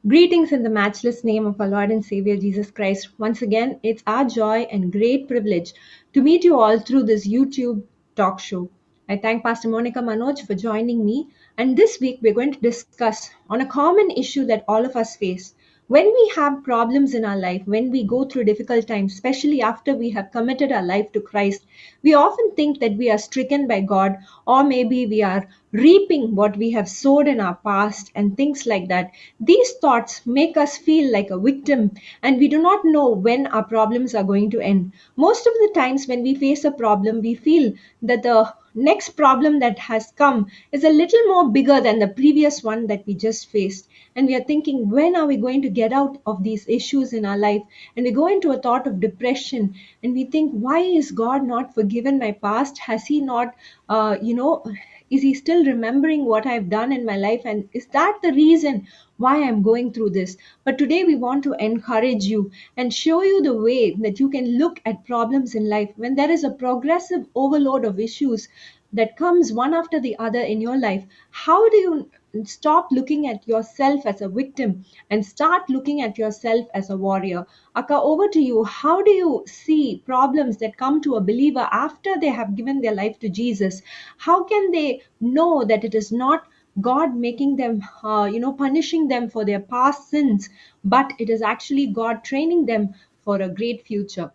Greetings in the matchless name of our Lord and Savior Jesus Christ. Once again, it's our joy and great privilege to meet you all through this YouTube talk show. I thank Pastor Monica Manoj for joining me. And this week, we're going to discuss on a common issue that all of us face. When we have problems in our life, when we go through difficult times, especially after we have committed our life to Christ, we often think that we are stricken by God, or maybe we are reaping what we have sowed in our past and things like that. These thoughts make us feel like a victim, and we do not know when our problems are going to end. Most of the times, when we face a problem, we feel that the next problem that has come is a little more bigger than the previous one that we just faced. And we are thinking, when are we going to get out of these issues in our life? And we go into a thought of depression, and we think, why is God not forgiven my past? Has He not, is He still remembering what I've done in my life? And is that the reason why I'm going through this? But today we want to encourage you and show you the way that you can look at problems in life when there is a progressive overload of issues that comes one after the other in your life. How do you stop looking at yourself as a victim and start looking at yourself as a warrior? Akka, over to you. How do you see problems that come to a believer after they have given their life to Jesus? How can they know that it is not God making them, punishing them for their past sins, but it is actually God training them for a great future?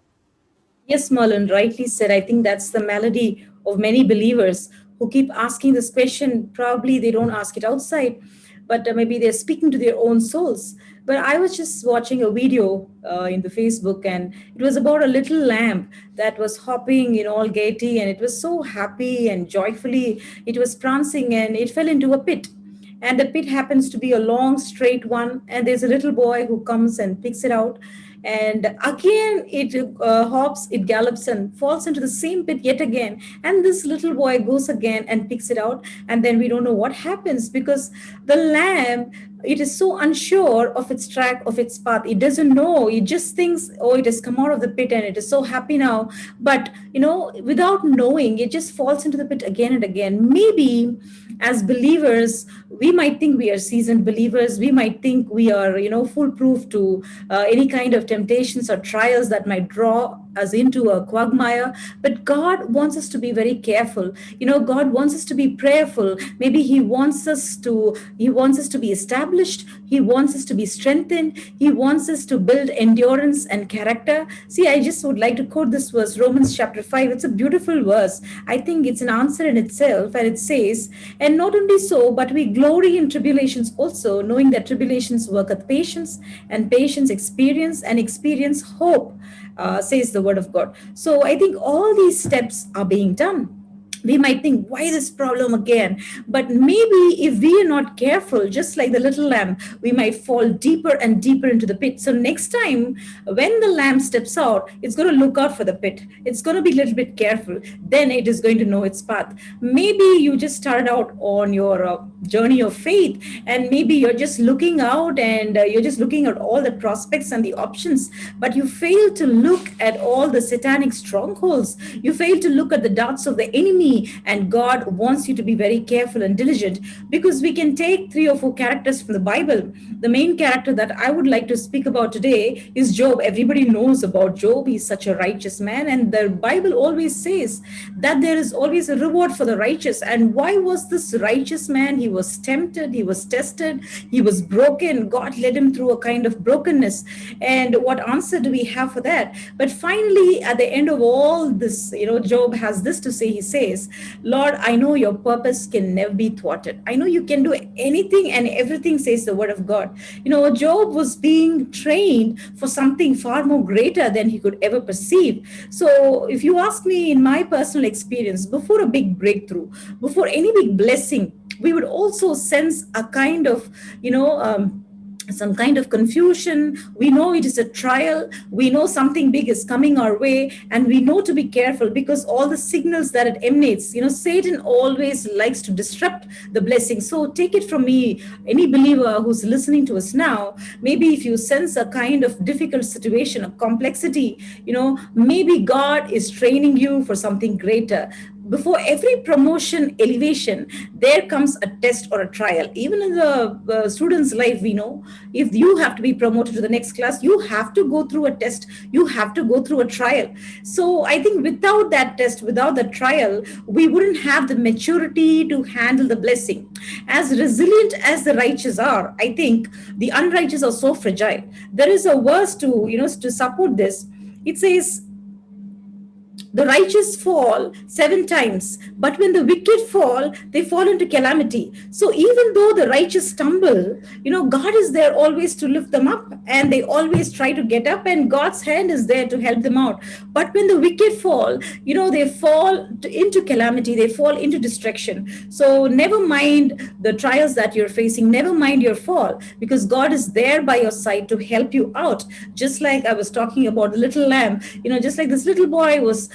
Yes, Marlon, rightly said. I think that's the malady of many believers who keep asking this question. Probably they don't ask it outside, but maybe they're speaking to their own souls. But I was just watching a video in the Facebook, and it was about a little lamb that was hopping in all gaiety, and it was so happy and joyfully. It was prancing, and it fell into a pit, and the pit happens to be a long straight one, and there's a little boy who comes and picks it out, and again it hops, it gallops and falls into the same pit yet again, and this little boy goes again and picks it out, and then we don't know what happens because the lamb, it is so unsure of its track, of its path. It doesn't know. It just thinks, oh, it has come out of the pit and it is so happy now. But without knowing, it just falls into the pit again and again. Maybe as believers, we might think we are seasoned believers. We might think we are foolproof to any kind of temptations or trials that might draw us into a quagmire. But God wants us to be very careful. God wants us to be prayerful. Maybe he wants us to be established. He wants us to be strengthened. He wants us to build endurance and character. See, I just would like to quote this verse, Romans chapter 5. It's a beautiful verse. I think it's an answer in itself, and it says, and not only so, but we glory in tribulations also, knowing that tribulations worketh patience, and patience experience, and experience hope, says the word of God. So I think all these steps are being done. We might think, why this problem again? But maybe if we are not careful, just like the little lamb, we might fall deeper and deeper into the pit. So next time when the lamb steps out, it's going to look out for the pit. It's going to be a little bit careful. Then it is going to know its path. Maybe you just started out on your journey of faith, and maybe you're just looking out, and you're just looking at all the prospects and the options, but you fail to look at all the satanic strongholds. You fail to look at the darts of the enemy, and God wants you to be very careful and diligent, because we can take 3 or 4 characters from the Bible. The main character that I would like to speak about today is Job. Everybody knows about Job. He's such a righteous man, and the Bible always says that there is always a reward for the righteous. And why was this righteous man? He was tempted, he was tested, he was broken. God led him through a kind of brokenness. And what answer do we have for that? But finally, at the end of all this, Job has this to say. He says, Lord, I know your purpose can never be thwarted. I know you can do anything and everything, says the word of God. Job was being trained for something far more greater than he could ever perceive. So if you ask me, in my personal experience, before a big breakthrough, before any big blessing, we would also sense a kind of, some kind of confusion. We know it is a trial. We know something big is coming our way, and we know to be careful because all the signals that it emanates, Satan always likes to disrupt the blessing. So take it from me, any believer who's listening to us now, maybe if you sense a kind of difficult situation, a complexity, maybe God is training you for something greater. before every promotion, elevation, there comes a test or a trial. Even in the student's life, we know, if you have to be promoted to the next class, you have to go through a test, you have to go through a trial. So I think without that test, without the trial, we wouldn't have the maturity to handle the blessing. As resilient as the righteous are, I think the unrighteous are so fragile. There is a verse to, to support this. It says, the righteous fall 7 times, but when the wicked fall, they fall into calamity. So even though the righteous stumble, God is there always to lift them up, and they always try to get up, and God's hand is there to help them out. But when the wicked fall, they fall into calamity, they fall into destruction. So never mind the trials that you're facing, never mind your fall, because God is there by your side to help you out. Just like I was talking about the little lamb, just like this little boy was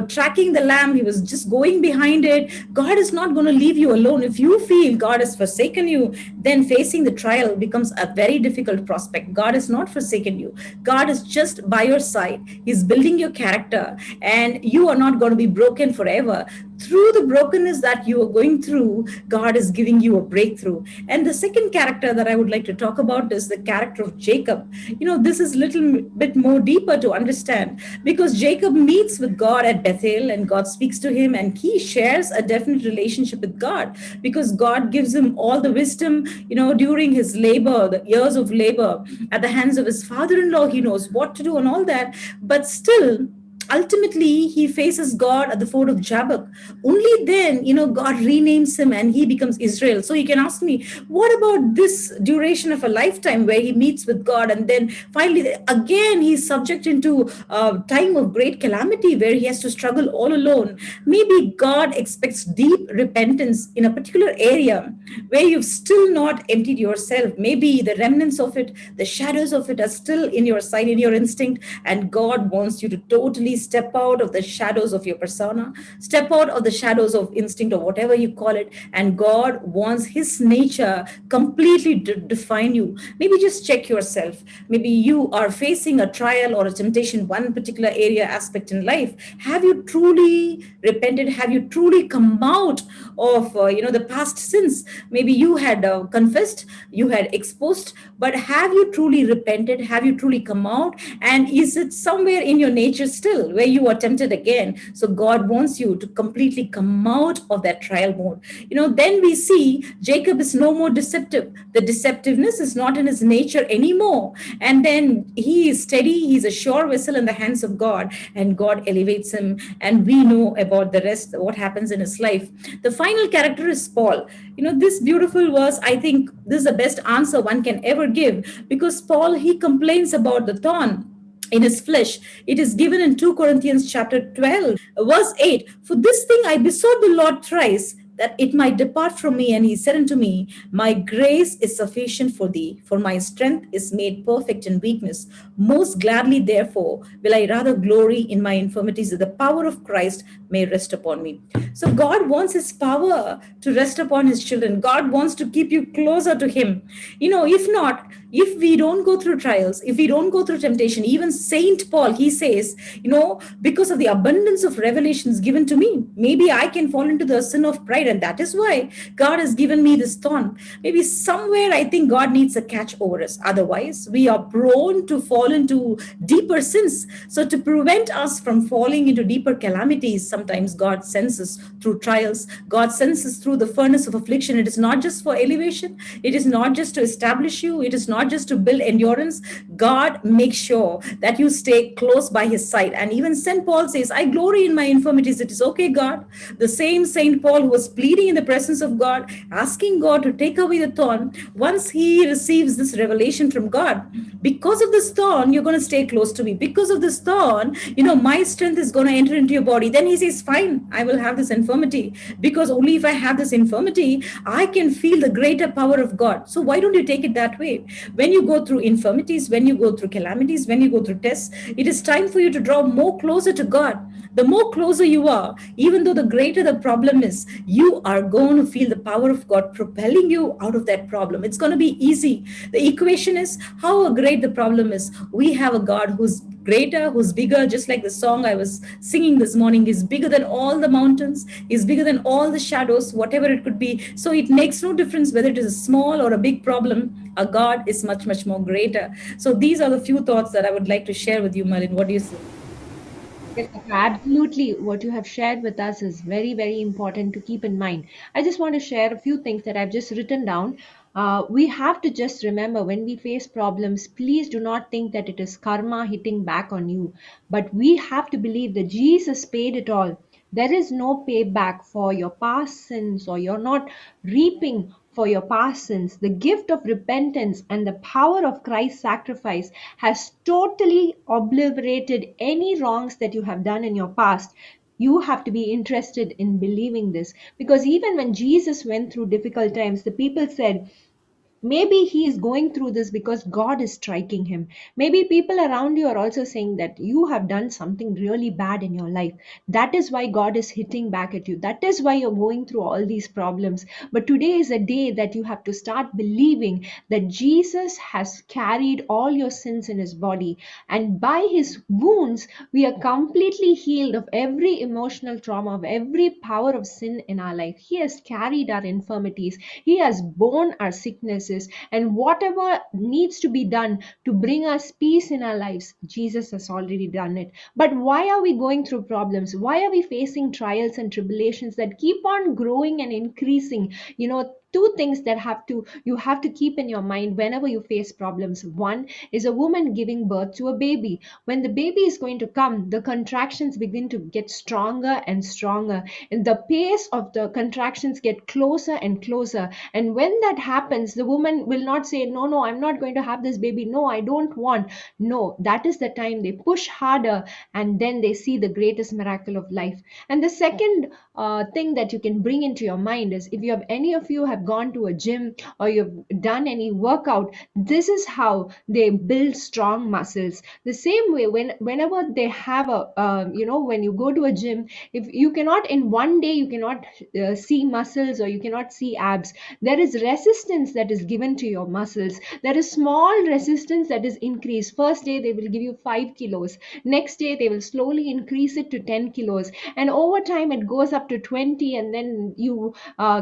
tracking the lamb, he was just going behind it. God is not going to leave you alone. If you feel God has forsaken you, then facing the trial becomes a very difficult prospect. God has not forsaken you. God is just by your side. He's building your character, and you are not going to be broken forever. Through the brokenness that you are going through, God is giving you a breakthrough. And the second character that I would like to talk about is the character of Jacob. This is a little bit more deeper to understand, because Jacob meets with God at Bethel, and God speaks to him, and he shares a definite relationship with God, because God gives him all the wisdom, during his labor, the years of labor at the hands of his father-in-law. He knows what to do and all that, but still, ultimately he faces God at the ford of Jabbok. Only then, God renames him and he becomes Israel. So you can ask me, what about this duration of a lifetime where he meets with God, and then finally again he's subject into a time of great calamity where he has to struggle all alone? Maybe God expects deep repentance in a particular area where you've still not emptied yourself. Maybe the remnants of it, the shadows of it are still in your sight, in your instinct, and God wants you to totally step out of the shadows of your persona, step out of the shadows of instinct or whatever you call it, and God wants his nature completely to define you. Maybe just check yourself. Maybe you are facing a trial or a temptation, one particular area, aspect in life. Have you truly repented? Have you truly come out of the past sins? Maybe you had confessed, you had exposed, but have you truly repented? Have you truly come out? And is it somewhere in your nature still where you are tempted again? So God wants you to completely come out of that trial mode. Then we see Jacob is no more deceptive. The deceptiveness is not in his nature anymore. And then he is steady. He's a sure vessel in the hands of God, and God elevates him. And we know about the rest, what happens in his life. The final character is Paul. This beautiful verse, I think this is the best answer one can ever give, because Paul, he complains about the thorn in his flesh. It is given in 2 Corinthians chapter 12, verse 8. For this thing I besought the Lord thrice, that it might depart from me. And he said unto me, my grace is sufficient for thee, for my strength is made perfect in weakness. Most gladly, therefore, will I rather glory in my infirmities, that the power of Christ may rest upon me. So God wants his power to rest upon his children. God wants to keep you closer to him. If not, if we don't go through trials, if we don't go through temptation, even Saint Paul, he says, because of the abundance of revelations given to me, maybe I can fall into the sin of pride, and that is why God has given me this thorn. Maybe somewhere I think God needs a catch over us. Otherwise, we are prone to fall into deeper sins. So to prevent us from falling into deeper calamities, sometimes God sends us through trials. God sends us through the furnace of affliction. It is not just for elevation. It is not just to establish you. It is not just to build endurance. God makes sure that you stay close by his side. And even St. Paul says, I glory in my infirmities. It is okay, God. The same St. Paul who was pleading in the presence of God, asking God to take away the thorn, once he receives this revelation from God, because of this thorn, you're going to stay close to me. Because of this thorn, my strength is going to enter into your body. Then he says, fine, I will have this infirmity, because only if I have this infirmity, I can feel the greater power of God. So why don't you take it that way? When you go through infirmities, when you go through calamities, when you go through tests, it is time for you to draw more closer to God. The more closer you are, even though the greater the problem is, you are going to feel the power of God propelling you out of that problem. It's going to be easy. The equation is how great the problem is. We have a God who's greater, who's bigger, just like the song I was singing this morning, is bigger than all the mountains, is bigger than all the shadows, whatever it could be. So it makes no difference whether it is a small or a big problem. A God is much, much more greater. So these are the few thoughts that I would like to share with you, Malin. What do you say? Yes, absolutely. What you have shared with us is very, very important to keep in mind. I just want to share a few things that I've just written down. We have to just remember when we face problems, please do not think that it is karma hitting back on you. But we have to believe that Jesus paid it all. There is no payback for your past sins, or you're not reaping for your past sins. The gift of repentance and the power of Christ's sacrifice has totally obliterated any wrongs that you have done in your past. You have to be interested in believing this, because even when Jesus went through difficult times, the people said, maybe he is going through this because God is striking him. Maybe people around you are also saying that you have done something really bad in your life. That is why God is hitting back at you. That is why you're going through all these problems. But today is a day that you have to start believing that Jesus has carried all your sins in his body. And by his wounds, we are completely healed of every emotional trauma, of every power of sin in our life. He has carried our infirmities. He has borne our sicknesses, and whatever needs to be done to bring us peace in our lives, Jesus has already done it. But why are we going through problems? Why are we facing trials and tribulations that keep on growing and increasing? Two things that you have to keep in your mind whenever you face problems. One is a woman giving birth to a baby. When the baby is going to come, the contractions begin to get stronger and stronger, and the pace of the contractions get closer and closer. And when that happens, the woman will not say, no, no, I'm not going to have this baby, no, I don't want. No, that is the time they push harder, and then they see the greatest miracle of life. And the second thing that you can bring into your mind is, if you have any of you have gone to a gym or you've done any workout, this is how they build strong muscles. The same way, whenever they have when you go to a gym, if you cannot in one day, you cannot see muscles, or you cannot see abs. There is resistance that is given to your muscles. There is small resistance that is increased. First day they will give you 5 kilos, next day they will slowly increase it to 10 kilos, and over time it goes up to 20, and then you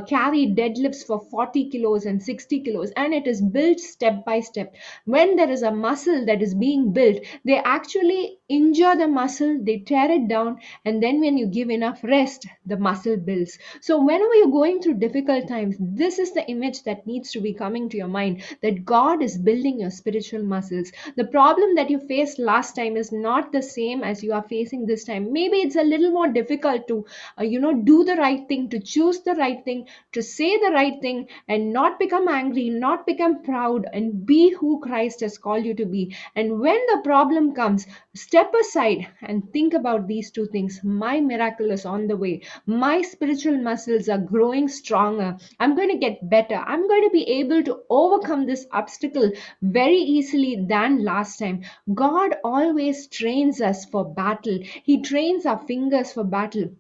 carry deadlifts for 40 kilos and 60 kilos, and it is built step by step. When there is a muscle that is being built, they actually injure the muscle, they tear it down, and then when you give enough rest, the muscle builds. So whenever you're going through difficult times, this is the image that needs to be coming to your mind, that God is building your spiritual muscles. The problem that you faced last time is not the same as you are facing this time. Maybe it's a little more difficult to do the right thing, to choose the right thing, to say the right thing, and not become angry, not become proud, and be who Christ has called you to be. And when the problem comes, step aside and think about these two things. My miracle is on the way. My spiritual muscles are growing stronger. I'm going to get better. I'm going to be able to overcome this obstacle very easily than last time. God always trains us for battle. He trains our fingers for battle.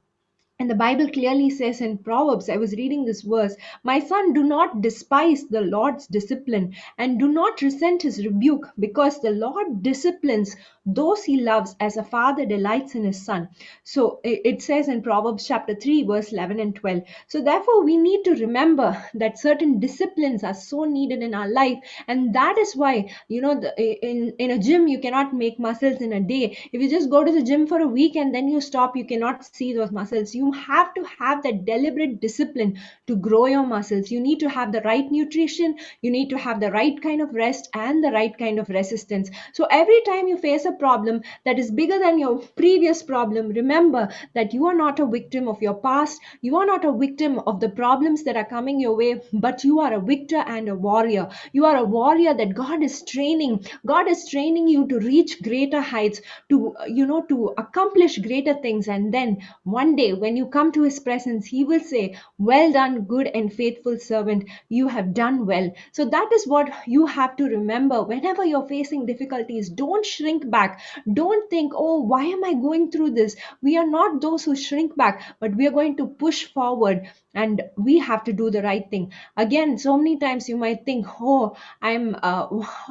And the Bible clearly says in Proverbs, I was reading this verse, my son, do not despise the Lord's discipline, and do not resent his rebuke, because the Lord disciplines those he loves as a father delights in his son. So it says in Proverbs chapter 3, verse 11 and 12. So therefore, we need to remember that certain disciplines are so needed in our life. And that is why, in a gym, you cannot make muscles in a day. If you just go to the gym for a week and then you stop, you cannot see those muscles. You have to have that deliberate discipline to grow your muscles. You need to have the right nutrition, you need to have the right kind of rest, and the right kind of resistance. So every time you face a problem that is bigger than your previous problem, remember that you are not a victim of your past, you are not a victim of the problems that are coming your way, but you are a victor and a warrior. You are a warrior that God is training. God is training you to reach greater heights, to accomplish greater things. And then one day when you come to his presence, he will say, well done, good and faithful servant, you have done well. So that is what you have to remember whenever you're facing difficulties. Don't shrink back. back. Don't think, oh, why am I going through this? We are not those who shrink back, but we are going to push forward, and we have to do the right thing. Again, so many times you might think, oh, I'm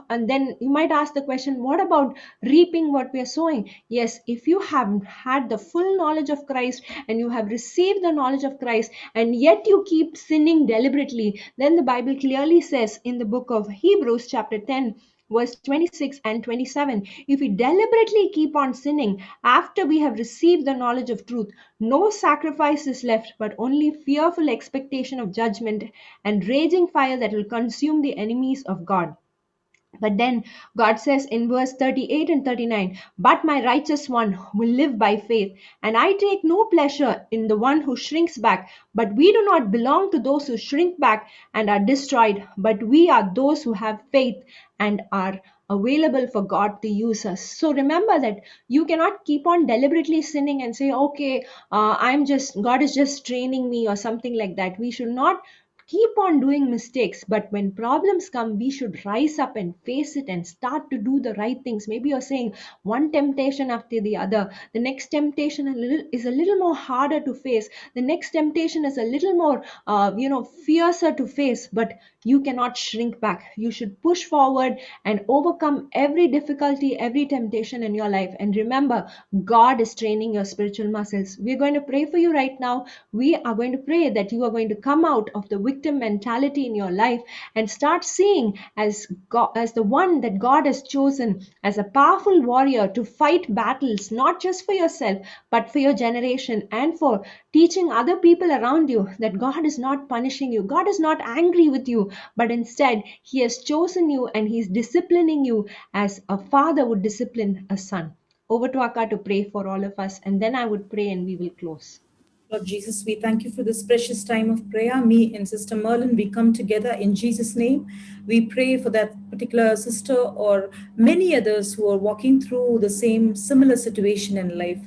and then you might ask the question, what about reaping what we are sowing? Yes, if you have had the full knowledge of Christ and you have received the knowledge of Christ, and yet you keep sinning deliberately, then the Bible clearly says in the book of Hebrews chapter 10 verse 26 and 27, if we deliberately keep on sinning after we have received the knowledge of truth, no sacrifice is left, but only fearful expectation of judgment and raging fire that will consume the enemies of God. But then God says in verse 38 and 39, but my righteous one will live by faith, and I take no pleasure in the one who shrinks back. But we do not belong to those who shrink back and are destroyed, but we are those who have faith and are available for God to use us. So remember that you cannot keep on deliberately sinning and say, okay, God is just training me or something like that. We should not keep on doing mistakes, but when problems come, we should rise up and face it and start to do the right things. Maybe you're saying one temptation after the other. The next temptation is a little more harder to face. The next temptation is a little more fiercer to face, but you cannot shrink back. You should push forward and overcome every difficulty, every temptation in your life. And remember, God is training your spiritual muscles. We're going to pray for you right now. We are going to pray that you are going to come out of the victim mentality in your life and start seeing as God, as the one that God has chosen as a powerful warrior to fight battles, not just for yourself, but for your generation, and for teaching other people around you that God is not punishing you. God is not angry with you, but instead He has chosen you and He's disciplining you as a father would discipline a son. Over to Akka to pray for all of us, and then I would pray and we will close. Lord Jesus, we thank you for this precious time of prayer. Me and Sister Merlin, we come together in Jesus' name. We pray for that particular sister or many others who are walking through the same similar situation in life.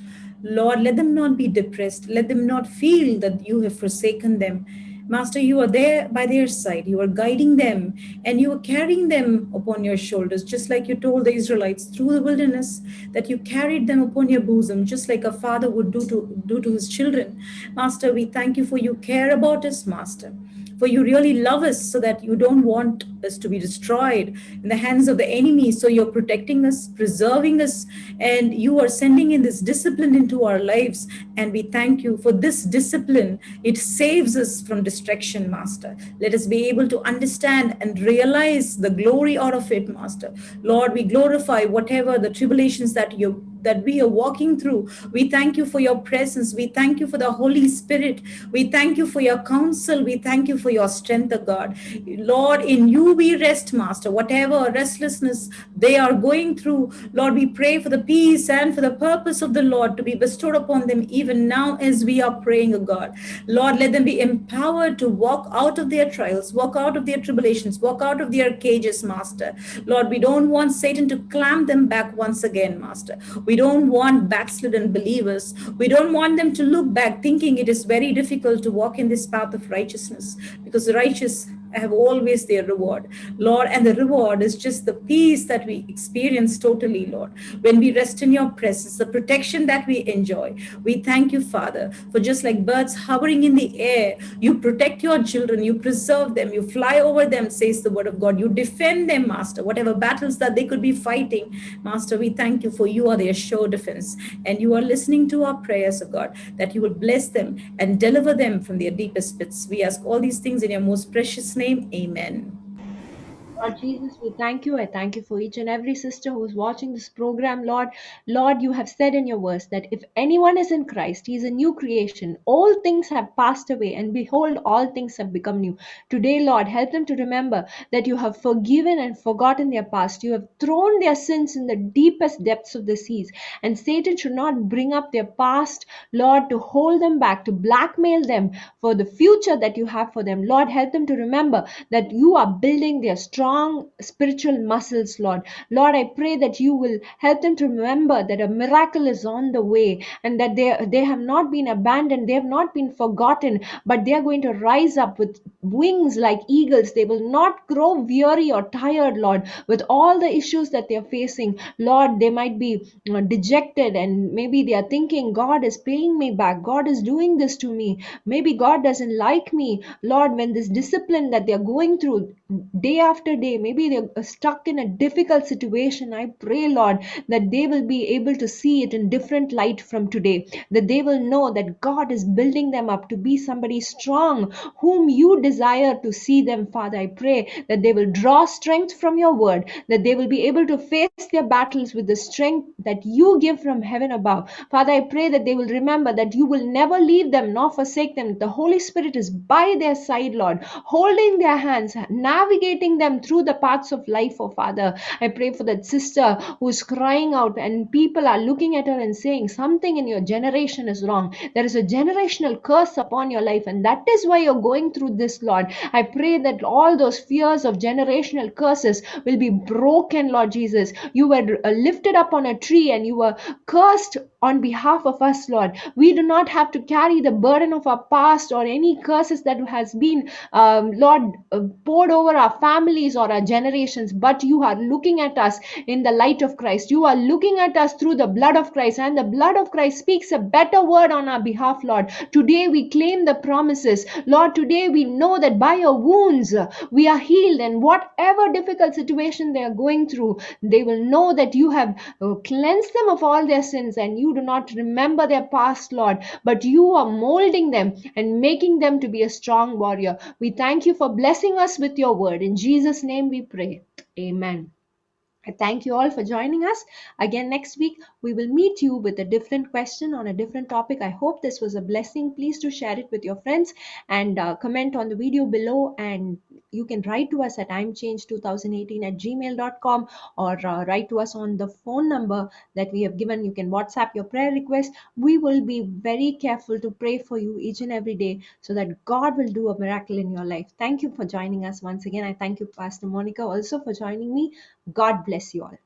Lord, let them not be depressed. Let them not feel that you have forsaken them. Master, you are there by their side. You are guiding them and you are carrying them upon your shoulders, just like you told the Israelites through the wilderness that you carried them upon your bosom, just like a father would do to his children. Master, we thank you for you care about us, Master. For you really love us so that you don't want us to be destroyed in the hands of the enemy. So you're protecting us, preserving us, and you are sending in this discipline into our lives. And we thank you for this discipline. It saves us from distraction, Master. Let us be able to understand and realize the glory out of it, Master. Lord, we glorify whatever the tribulations that we are walking through. We thank you for your presence. We thank you for the Holy Spirit. We thank you for your counsel. We thank you for your strength, O God. Lord, in you we rest, Master. Whatever restlessness they are going through, Lord, we pray for the peace and for the purpose of the Lord to be bestowed upon them even now as we are praying, O God. Lord, let them be empowered to walk out of their trials, walk out of their tribulations, walk out of their cages, Master. Lord, we don't want Satan to clamp them back once again, Master. We don't want backslidden believers. We don't want them to look back thinking it is very difficult to walk in this path of righteousness, because the righteous have always their reward, Lord, and the reward is just the peace that we experience totally, Lord, when we rest in your presence, the protection that we enjoy. We thank you, Father, for just like birds hovering in the air, you protect your children, you preserve them, you fly over them, says the word of God. You defend them, Master, whatever battles that they could be fighting. Master, we thank you for you are their sure defense, and you are listening to our prayers, of God, that you will bless them and deliver them from their deepest pits. We ask all these things in your most precious name. Amen. Lord Jesus, we thank you. I thank you for each and every sister who's watching this program, Lord. Lord, you have said in your verse that if anyone is in Christ, he is a new creation. All things have passed away, and behold, all things have become new. Today, Lord, help them to remember that you have forgiven and forgotten their past. You have thrown their sins in the deepest depths of the seas, and Satan should not bring up their past, Lord, to hold them back, to blackmail them for the future that you have for them. Lord, help them to remember that you are building their strong strong spiritual muscles, Lord. Lord, I pray that you will help them to remember that a miracle is on the way, and that they have not been abandoned, they have not been forgotten, but they are going to rise up with wings like eagles. They will not grow weary or tired, Lord, with all the issues that they are facing. Lord, they might be dejected, and maybe they are thinking, God is paying me back, God is doing this to me, maybe God doesn't like me. Lord, when this discipline that they are going through day after day, maybe they're stuck in a difficult situation, I pray, Lord, that they will be able to see it in different light from today, that they will know that God is building them up to be somebody strong whom you desire to see them. Father, I pray that they will draw strength from your word, that they will be able to face their battles with the strength that you give from heaven above. Father, I pray that they will remember that you will never leave them nor forsake them. The Holy Spirit is by their side, Lord, holding their hands, navigating them through the paths of life. Oh Father, I pray for that sister who's crying out and people are looking at her and saying something in your generation is wrong. There is a generational curse upon your life, and that is why you're going through this, Lord. I pray that all those fears of generational curses will be broken, Lord Jesus. You were lifted up on a tree and you were cursed on behalf of us, Lord. We do not have to carry the burden of our past or any curses that has been, Lord, poured over our families or our generations, but you are looking at us in the light of Christ. You are looking at us through the blood of Christ, and the blood of Christ speaks a better word on our behalf, Lord. Today we claim the promises, Lord. Today we know that by your wounds we are healed, and whatever difficult situation they are going through, they will know that you have cleansed them of all their sins, and you do not remember their past, Lord, but you are molding them and making them to be a strong warrior. We thank you for blessing us with your word. In Jesus' name we pray. Amen. I thank you all for joining us. Again, next week, we will meet you with a different question on a different topic. I hope this was a blessing. Please do share it with your friends and comment on the video below. And you can write to us at imchange2018@gmail.com, or write to us on the phone number that we have given. You can WhatsApp your prayer request. We will be very careful to pray for you each and every day so that God will do a miracle in your life. Thank you for joining us once again. I thank you, Pastor Monica, also for joining me. God bless you all.